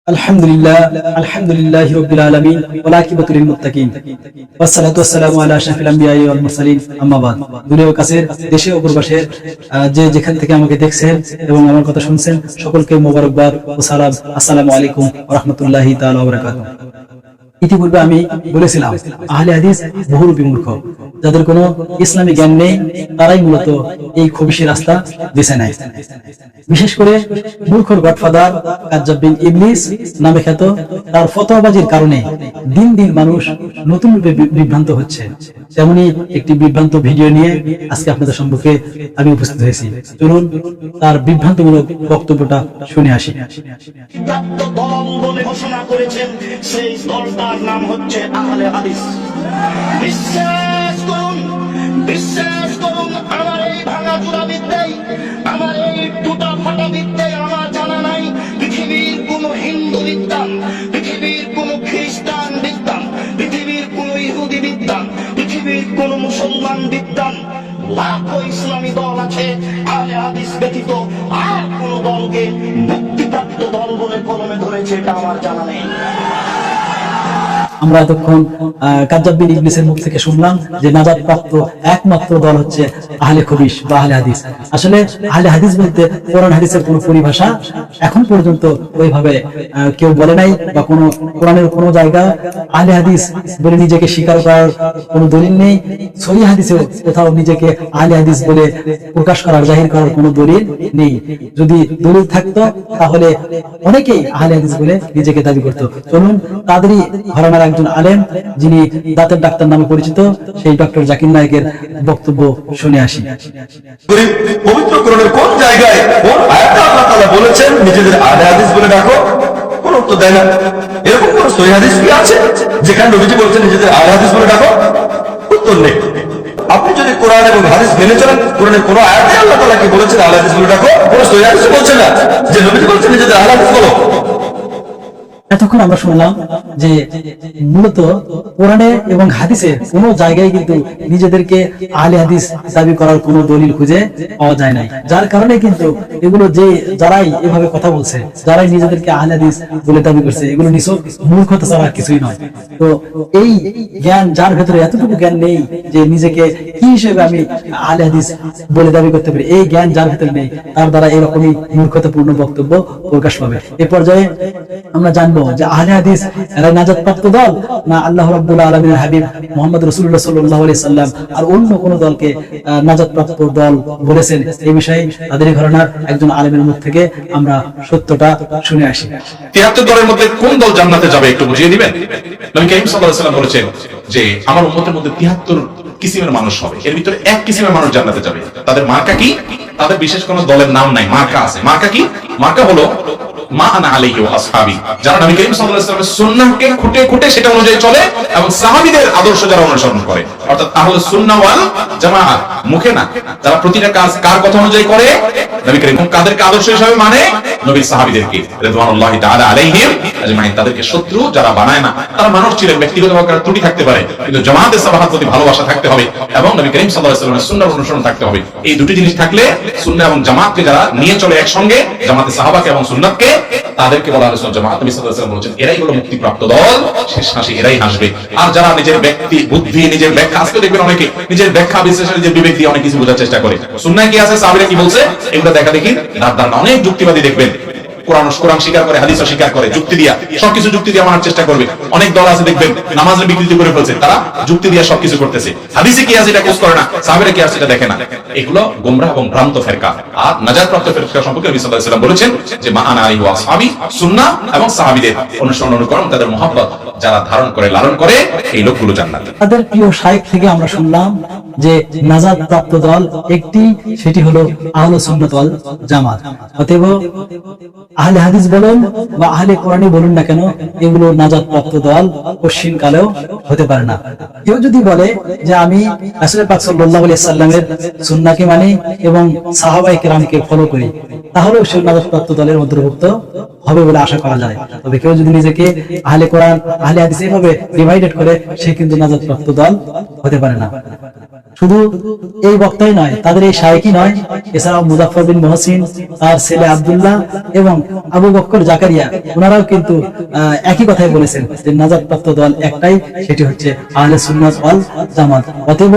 আলহামদুলিল্লাহি রাব্বিল আলামিন ওয়া আকিবাতুল লিল মুত্তাকিন ওয়াসসালাতু ওয়াসসালামু আলা আশরাফিল আমবিয়াই ওয়াল মুরসালিন আম্মা বাদ। দূরে ও কাছের, দেশে ও প্রবাসে যে যেখান থেকে আমাকে দেখছেন এবং আমার কথা শুনছেন সকলকে মোবারকবাদ ও সালাম। আসসালামু আলাইকুম ওয়া রাহমাতুল্লাহি তাআলা ওয়া বারাকাতুহু। ইতিপূর্বে আমি বলেছিলাম আহলে হাদিস বহুরূপী মূর্খ, যাদের কোনো ইসলামী জ্ঞান নেই, তারাই মূলত এই খবিশি রাস্তা বেছে নেয়। বিশেষ করে মূর্খর গডফাদার কাজ্জাব বিন ইবলিস নামে খ্যাত তার ফতোয়াবাজির কারণে দিন দিন মানুষ নতুন রূপে বিভ্রান্ত হচ্ছে। তেমনি একটি বিভ্রান্ত ভিডিও নিয়ে আজকে আপনাদের সম্মুখে আমি উপস্থিত হয়েছি। চলুন তার বিভ্রান্তমূলক বক্তব্যটা শুনে আসি। ঘোষণা করেছেন সেই দলটার নাম হচ্ছে আহলে হাদিস। বিশ্বাস করুন আমার এই ভাঙা চূড়া বিদ্যায়, আমার এই টুটা ফাটা বিদ্যায় আমার জানা নাই পৃথিবীর কোন হিন্দু বিদ্যান, পৃথিবীর কোন খ্রিস্টান বিদ্যান, পৃথিবীর কোন ইহুদি বিদ্যান, পৃথিবীর কোন মুসলমান বিদ্যান। লাখো ইসলামী দল আছে, আহলে হাদিস ব্যতীত আর কোন দলকে মুক্তিপ্রাপ্ত দল বলে কলমে ধরেছে এটা আমার জানা নেই। আমরা এতক্ষণ কাজ্জাব বিন ইবলিসের মুখ থেকে শুনলাম যে নাজাত প্রাপ্ত একমাত্র দল হচ্ছে আহলে খবিশ বা আহলে হাদিস। আসলে আহলে হাদিস বলতে কোরআন হাদিসের কোনো পরিভাষা এখন পর্যন্ত ওইভাবে কেউ বলে নাই, বা কোনো কোরআনের কোনো জায়গা আহলে হাদিস বলে নিজেকে স্বীকার করার কোনো দলিল নেই। সহিহ হাদিসেও কোথাও নিজেকে আহলে হাদিস বলে প্রকাশ করার, জাহির করার কোনো দলিল নেই। যদি দলিল থাকতো তাহলে অনেকেই আহলে হাদিস বলে নিজেকে দাবি করত। চলুন তাদেরই ঘরানার একজন আলেম, যিনি দাঁতের ডাক্তার নামে পরিচিত, সেই ডক্টর জাকির নায়েকের বক্তব্য শুনে আসি। পবিত্র কোরআনের কোন জায়গায় কোন আয়াতে আল্লাহ তাআলা বলেছেন নিজেদের আহলে হাদিস বলে ডাকো? কোন উত্তর দেয় না। এরকম কোন সহিহ হাদিস কি আছে যেখানে নবীজি বলেছেন নিজেদের আহলে হাদিস বলে ডাকো? উত্তর নেই। আপনি যদি কোরআন এবং হাদিস মেনে চলেন, কোরআনের কোন আয়াতে আল্লাহ তাআলা কি বলেছেন আহলে হাদিস বলে ডাকো? কোন সহিহ হাদিস বলছে না যে নবীজি বলেছেন নিজেদের আহলে হাদিস বলো। এতক্ষণ আমরা শুনলাম যে মূলত কোরআনে এবং হাদিসে কোনো জায়গায় কিন্তু নিজেদেরকে আহলে হাদিস দাবি করার কোনো দলিল খুঁজে পাওয়া যায় নাই। যার কারণে কিন্তু এগুলো যে যারাই এভাবে কথা বলছে, যারাই নিজেদেরকে আহলে হাদিস বলে দাবি করছে, এগুলো নিছক মূর্খতা ছাড়া কিছুই নয়। তো এই জ্ঞান যার ভেতরে এতটুকু জ্ঞান নেই যে নিজেকে কি হিসেবে আমি আহলে হাদিস বলে দাবি করতে পারি, এই জ্ঞান যার ভেতরে নেই, তার দ্বারা এরকমই মূর্খতাপূর্ণ বক্তব্য প্রকাশ পাবে। এ পর্যায়ে আমরা জানবো যে আহলে হাদিস এরা নাজাত প্রাপ্ত দল, না আল্লাহ রাব্বুল আলামিনের হাবিব মুহাম্মদ রাসূলুল্লাহ সাল্লাল্লাহু আলাইহি সাল্লাম আর অন্য কোন দলকে নাজাত প্রাপ্ত দল বলেছেন। এই বিষয়ে তাদের ঘরানার একজন আলেমের মুখ থেকে আমরা সত্যটা শুনে আসি। ৭৩ দলের মধ্যে কোন দল জান্নাতে যাবে একটু বুঝিয়ে দিবেন? নবী করিম সাল্লাল্লাহু আলাইহি সাল্লাম বলেছেন যে আমার উম্মতের মধ্যে ৭৩ কিসিমের মানুষ হবে, এর ভিতরে এক কিসিমের মানুষ জান্নাতে যাবে। তাদের মার্কা কি? তাদের বিশেষ কোন দলের নাম নাই, মার্কা আছে। মার্কা কি? মার্কা হলো মা আনা আলাইহি ওয়া আসহাবি। যারা নবী করিম সাল্লাল্লাহু আলাইহি ওয়াসাল্লামের সুন্নাহকে খুঁটে খুঁটে সেটা অনুযায়ী চলে এবং সাহাবীদের আদর্শ যারা অনুসরণ করে, অর্থাৎ আহলে সুন্নাহ ওয়াল জামাআত, মুখে না, যারা প্রতিটা কাজ কার কথা অনুযায়ী করে? নবী করিম। কাদেরকে আদর্শ হিসেবে মানে? নবীর সাহাবীদেরকে রিদওয়ানুল্লাহি তাআলা আলাইহিম আজমাইন। তাদেরকে শত্রু যারা বানায় না, তারা মানুষ ছিলেন, ব্যক্তিগতভাবে ত্রুটি থাকতে পারে, কিন্তু জামাতে সাহাবার প্রতি ভালোবাসা থাকতে হবে এবং নবী করিম সাল্লাল্লাহু আলাইহি ওয়াসাল্লামের সুন্নাহর অনুসরণ থাকতে হবে। এই দুটি জিনিস থাকলে সুন্নাহ এবং জামাতকে যারা নিয়ে চলে একসঙ্গে, জামাতে সাহাবাকে এবং সুন্নাতকে, তাদেরকে বলা আহলে সুন্নাত জামাত। নবী সাল্লাল্লাহু আলাইহি ওয়াসাল্লাম বলেছেন এরাই হলো মুক্তিপ্রাপ্ত দল, শেষ হাসি এরাই হাসবে। আর যারা নিজের ব্যক্তি বুদ্ধি, নিজের ব্যাখ্যা, আজকে দেখবেন অনেকে নিজের ব্যাখ্যা বিশ্লেষণে নিজের বিবেক দিয়ে অনেক কিছু বোঝার চেষ্টা করে। সুন্নাহ কি আছে, সাহাবীরা কি বলছে, এগুলো দেখা দেখি দাঁড় অনেক যুক্তিবাদী দেখবেন কোরআন স্বীকার করে, হাদিস স্বীকার করে, যুক্তি দিয়া সবকিছু যুক্তি দিয়ে মানার চেষ্টা করবে। অনেক দল আছে দেখবেন নামাজের বিকৃতি করে ফেলছে, তারা যুক্তি দিয়ে সবকিছু করতেছে। হাদিসে কি আছে এটা খোঁজ করে না, সাহাবীরা কি আছে এটা দেখে না। এগুলো গোমরাহ এবং ভ্রান্ত ফিরকা। আর নাজাত প্রাপ্ত ফিরকা সম্পর্কে নবী সাল্লাল্লাহু আলাইহি ওয়াসাল্লাম বলেছেন যে মা আনা আলাইহি ওয়া আসহাবি, সুন্নাহ এবং সাহাবীদের অনুসরণ অনুকরণ, তাদের মহব্বত যারা ধারণ করে, লালন করে, এই লোকগুলো জান্নাতে। তাদের প্রিয় শাইখ থেকে আমরা শুনলাম যে নাজাত প্রাপ্ত দল একটি, সেটি হলো আহলে সুন্নাত ওয়াল জামাত। অতএব আহলে হাদিস বলুন বা আহলে কোরআনই বলুন না কেন, এগুলো নাজাত প্রাপ্ত দল কশিন কালেও হতে পারে না। কেউ যদি বলে যে আমি রাসূল পাক সাল্লাল্লাহু আলাইহি সাল্লামের সুন্নাহকে মানি এবং সাহাবায়ে কেরামকে ফলো করি, তাহলে সে নাজাত প্রাপ্ত দলের অন্তর্ভুক্ত হবে বলে আশা করা যায়। তবে কেউ যদি নিজেকে আহলে কোরআন, আহলে হাদিস এভাবে ডিভাইডেড করে, সে কিন্তু নাজাত প্রাপ্ত দল হতে পারে না। শুধু এই বক্তাই নয়, তাদের এই শায়েখই নয়, এছাড়াও মুজাফফর বিন মুহসিন, তার ছেলে আব্দুল্লাহ এবং আবু বকর জাকারিয়া, ওনারাও কিন্তু একই কথাই বলেছেন যে নাজাতপ্রাপ্ত দল একটাই, সেটি হচ্ছে আহলে সুন্নাত ওয়াল জামাত। অতএব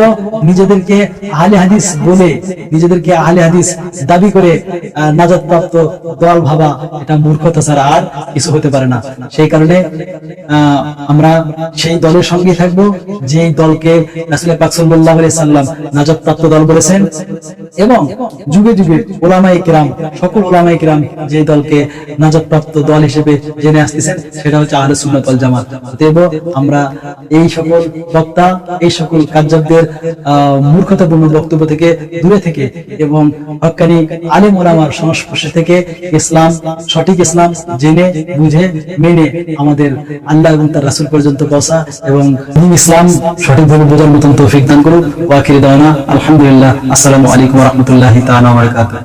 নিজেদেরকে আহলে হাদিস বলে, নিজেদেরকে আহলে হাদিস দাবি করে নাজাতপ্রাপ্ত দল ভাবা, এটা মূর্খতা ছাড়া আর কিছু হতে পারে না। সেই কারণে আমরা সেই দলের সঙ্গে থাকবো যে দলকে রাসূল পাক সাল্লাল্লাহু আলাইহি সাল্লাম নাজাতপ্রাপ্ত দল বলেছেন, এবং যুগে যুগে উলামায়ে কিরাম, সকল উলামায়ে কিরাম যে দলকে নাজাতপ্রাপ্ত দল হিসেবে জেনে আসতেছেন, সেটা হচ্ছে আহলে সুন্নাত ওয়াল জামাত। অতএব আমরা এই সকল বক্তা, এই সকল কার্যকদের মূর্খতাপূর্ণ বক্তব্য থেকে দূরে থেকে এবং হক্কানি আলেম ওলামার সংস্পর্শে থেকে ইসলাম, সঠিক ইসলাম জেনে বুঝে মেনে আমাদের আল্লাহ এবং তার রাসূল পর্যন্ত পৌঁছা এবং ইসলাম সঠিকভাবে বোঝার মতন তৌফিক দান করুন। ওয়া আখিরু দাওয়ানা আলহামদুলিল্লাহ। আসসালামু আলাইকুম ওয়া রাহমাতুল্লাহি তাআলা ওয়া বারাকাতুহু।